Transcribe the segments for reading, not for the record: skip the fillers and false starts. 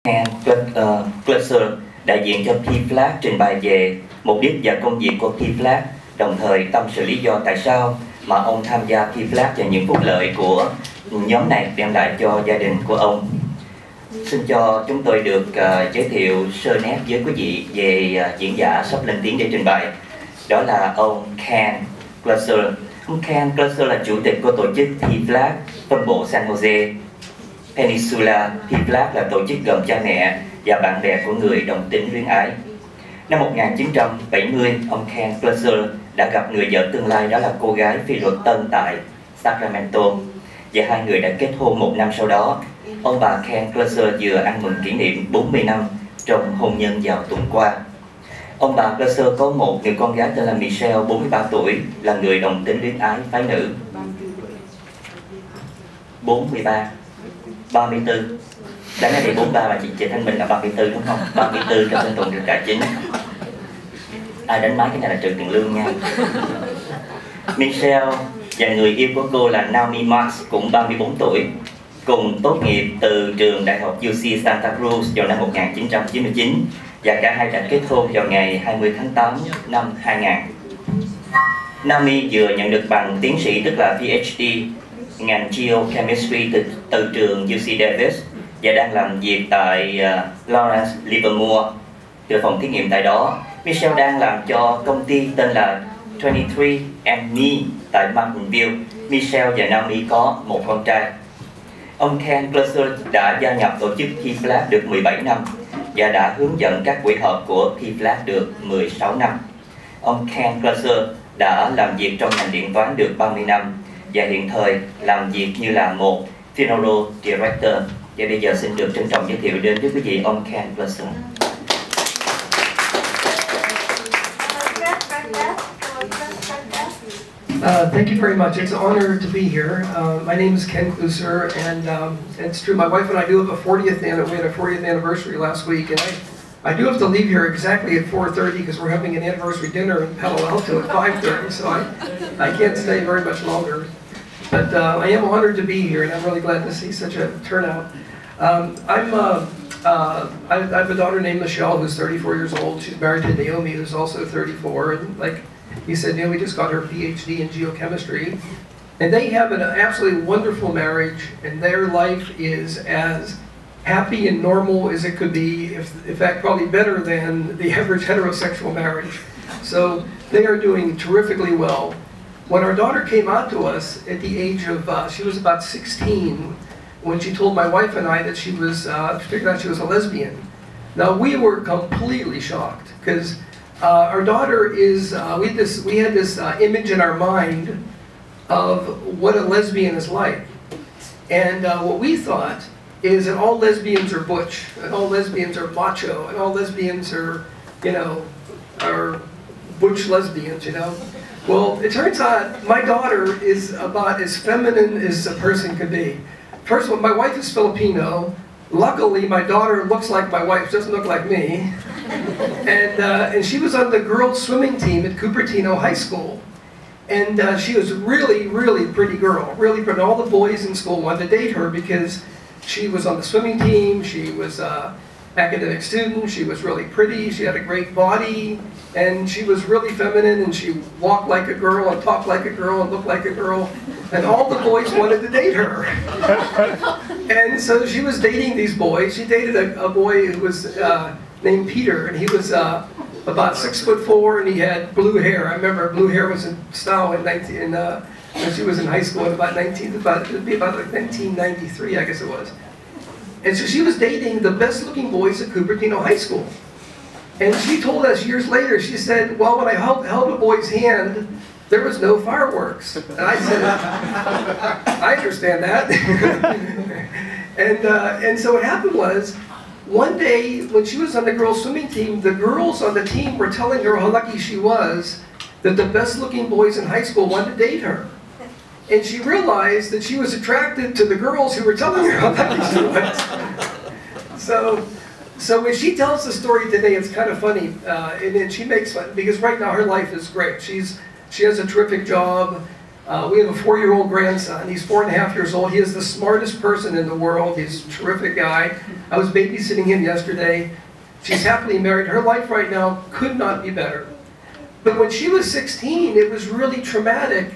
Ken Klucsor, đại diện cho PFLAG, trình bày về mục đích và công việc của PFLAG, đồng thời tâm sự lý do tại sao mà ông tham gia PFLAG và những phúc lợi của nhóm này đem lại cho gia đình của ông. Xin cho chúng tôi được giới thiệu sơ nét với quý vị về diễn giả sắp lên tiếng để trình bày. Đó là ông Ken Klucsor. Ông Ken Klucsor là chủ tịch của tổ chức PFLAG phân bộ San Jose Peninsula. PFLAG là tổ chức gồm cha mẹ và bạn bè của người đồng tính luyến ái. Năm 1970, ông Ken Klucsor đã gặp người vợ tương lai, đó là cô gái phi luật tân tại Sacramento, và hai người đã kết hôn một năm sau đó. Ông bà Ken Klucsor vừa ăn mừng kỷ niệm 40 năm trong hôn nhân vào tuần qua. Ông bà Klucsor có một người con gái tên là Michelle, 43 tuổi, là người đồng tính luyến ái phái nữ. 34 đã nói thì 43 mà chị Thanh Minh là 34 đúng không? 34 cho sinh tuần được cả chính. Ai đánh máy cái này là trừ tiền lương nha. Michelle và người yêu của cô là Naomi Marks, cũng 34 tuổi, cùng tốt nghiệp từ trường đại học UC Santa Cruz vào năm 1999, và cả hai đã kết hôn vào ngày 20 tháng 8 năm 2000. Naomi vừa nhận được bằng tiến sĩ, tức là PhD, ngành Geochemistry từ trường UC Davis, và đang làm việc tại Lawrence Livermore, từ phòng thí nghiệm tại đó. Michelle đang làm cho công ty tên là 23andMe tại Martinville. Michelle và Naomi có một con trai. Ông Ken Klucsor đã gia nhập tổ chức PFLAG được 17 năm và đã hướng dẫn các buổi họp của PFLAG được 16 năm. Ông Ken Klucsor đã làm việc trong ngành điện toán được 30 năm và hiện thời làm việc như là một Funeral Director. Và bây giờ xin được trân trọng giới thiệu đến với quý vị ông Ken Klucsor. Thank you very much. It's an honor to be here. My name is Ken Klucsor, and it's true. My wife and I do have we had a 40th anniversary last week, and I do have to leave here exactly at 4:30 because we're having an anniversary dinner in Palo Alto at 5:30. So I can't stay very much longer. But I am honored to be here, and I'm really glad to see such a turnout. I have a daughter named Michelle who's 34 years old. She's married to Naomi, who's also 34, and like he said, Naomi just got her PhD in geochemistry, and they have an absolutely wonderful marriage, and their life is as happy and normal as it could be, in fact probably better than the average heterosexual marriage. So they are doing terrifically well. When our daughter came out to us at the age of, she was about 16, when she told my wife and I that she figured out she was a lesbian. Now we were completely shocked because our daughter is, we had this image in our mind of what a lesbian is like. And what we thought is that all lesbians are butch, and all lesbians are macho, and all lesbians are, are butch lesbians, Well, it turns out my daughter is about as feminine as a person could be. First of all, my wife is Filipino. Luckily, my daughter looks like my wife, doesn't look like me. And she was on the girls' swimming team at Cupertino High School. And she was really, really pretty girl, really pretty. All the boys in school wanted to date her because she was on the swimming team, she was an academic student, she was really pretty, she had a great body, and she was really feminine, and she walked like a girl and talked like a girl and looked like a girl, and all the boys wanted to date her. And so she was dating these boys. She dated a boy who was named Peter, and he was about 6'4", and he had blue hair. I remember blue hair was in style when she was in high school, it'd be about like 1993, I guess it was. And so she was dating the best looking boys at Cupertino High School. And she told us years later, she said, well, when I held a boy's hand, there was no fireworks. And I said, I understand that. And so what happened was, one day when she was on the girls' swimming team, the girls on the team were telling her how lucky she was that the best looking boys in high school wanted to date her. And she realized that she was attracted to the girls who were telling her how lucky she was. So when she tells the story today, it's kind of funny, and she makes fun, because right now her life is great. She has a terrific job. We have a 4-year-old grandson. He's 4.5 years old. He is the smartest person in the world. He's a terrific guy. I was babysitting him yesterday. She's happily married. Her life right now could not be better. But when she was 16, it was really traumatic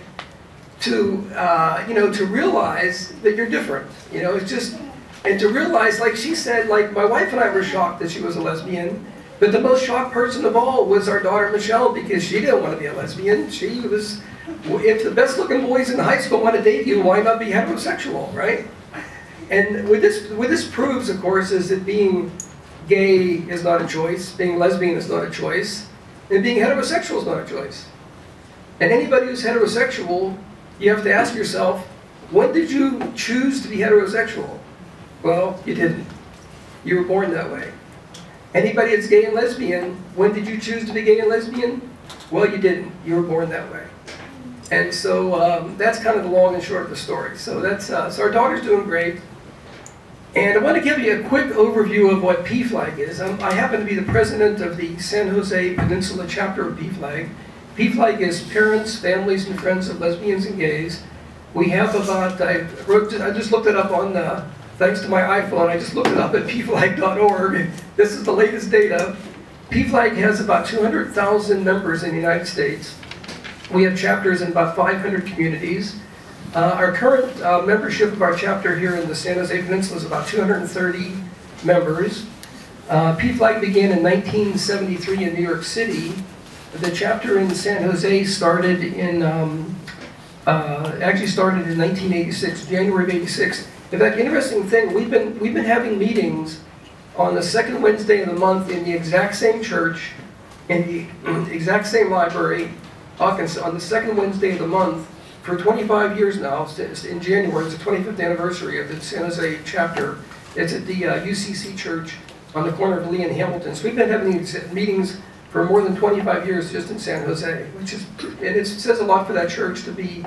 to, to realize that you're different. It's just, and to realize, like she said, like my wife and I were shocked that she was a lesbian. But the most shocked person of all was our daughter Michelle, because she didn't want to be a lesbian. She was, if the best looking boys in high school want to date you, why not be heterosexual, right? And what this proves, of course, is that being gay is not a choice, being lesbian is not a choice, and being heterosexual is not a choice. And anybody who's heterosexual, you have to ask yourself, when did you choose to be heterosexual? Well, you didn't. You were born that way. Anybody that's gay and lesbian, when did you choose to be gay and lesbian? Well, you didn't. You were born that way. And so that's kind of the long and short of the story. So that's so our daughter's doing great. And I want to give you a quick overview of what PFLAG is. I happen to be the president of the San Jose Peninsula chapter of PFLAG. PFLAG is Parents, Families, and Friends of Lesbians and Gays. We have about, I just looked it up on, thanks to my iPhone, I just looked it up at pflag.org. This is the latest data. PFLAG has about 200,000 members in the United States. We have chapters in about 500 communities. Our current membership of our chapter here in the San Jose Peninsula is about 230 members. PFLAG began in 1973 in New York City. The chapter in San Jose started in, actually started in 1986, January of '86. In fact, interesting thing, we've been having meetings on the second Wednesday of the month in the exact same church, in the exact same library, on the second Wednesday of the month for 25 years now. In January, it's the 25th anniversary of the San Jose chapter. It's at the UCC church on the corner of Lee and Hamilton. So we've been having these meetings for more than 25 years just in San Jose, which is, and it says a lot for that church to be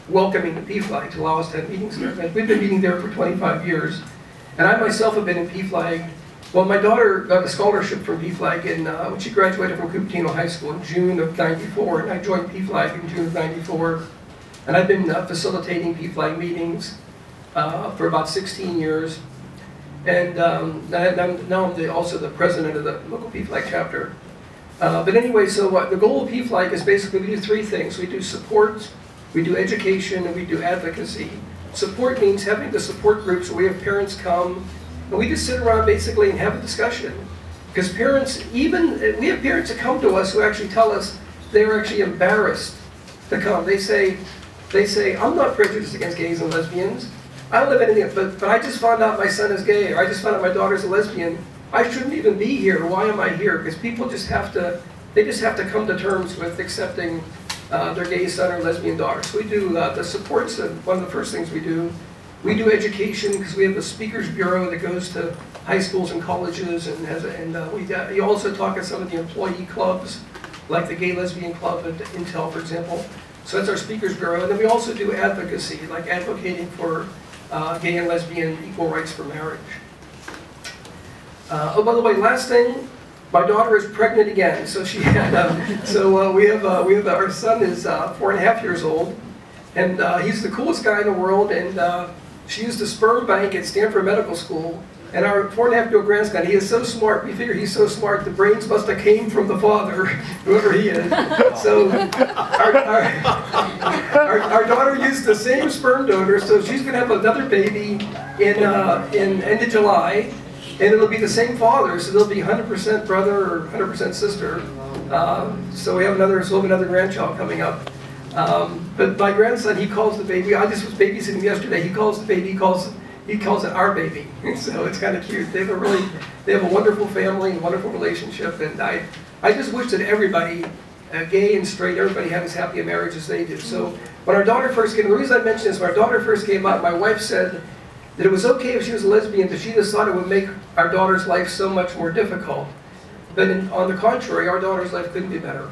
welcoming to PFLAG, to allow us to have meetings there. But we've been meeting there for 25 years. And I myself have been in PFLAG. Well, my daughter got a scholarship from PFLAG when she graduated from Cupertino High School in June of '94, and I joined PFLAG in June of '94. And I've been facilitating PFLAG meetings for about 16 years. And now I'm also the president of the local PFLAG chapter. But anyway, so the goal of PFLAG is basically we do three things. We do support, we do education, and we do advocacy. Support means having the support groups where we have parents come, and we just sit around basically and have a discussion. Because parents, we have parents that come to us who actually tell us they're actually embarrassed to come. They say, I'm not prejudiced against gays and lesbians. I don't have anything, but I just found out my son is gay, or I just found out my daughter's a lesbian. I shouldn't even be here. Why am I here? Because people just have to, come to terms with accepting their gay son or lesbian daughter. So we do the supports, one of the first things we do. We do education because we have a speakers bureau that goes to high schools and colleges, and we also talk at some of the employee clubs, like the Gay Lesbian Club at Intel, for example. So that's our speakers bureau. And then we also do advocacy, like advocating for gay and lesbian equal rights for marriage. Oh, by the way, last thing, my daughter is pregnant again. So she had, our son is 4.5 years old, and he's the coolest guy in the world. And she used a sperm bank at Stanford Medical School. And our 4.5-year-old grandson, he is so smart. We figure he's so smart, the brains must have came from the father, whoever he is. So our daughter used the same sperm donor, so she's going to have another baby in end of July. And it'll be the same father, so they'll be 100% brother or 100% sister. So we have another grandchild coming up. But my grandson, he calls the baby. I just was babysitting yesterday. He calls the baby. He calls it our baby. So it's kind of cute. They have a wonderful family and wonderful relationship. And I just wish that everybody, gay and straight, everybody had as happy a marriage as they do. So when our daughter first came, the reason I mention this, when our daughter first came out, my wife said that it was okay if she was a lesbian, but she just thought it would make our daughter's life so much more difficult. But on the contrary, our daughter's life couldn't be better.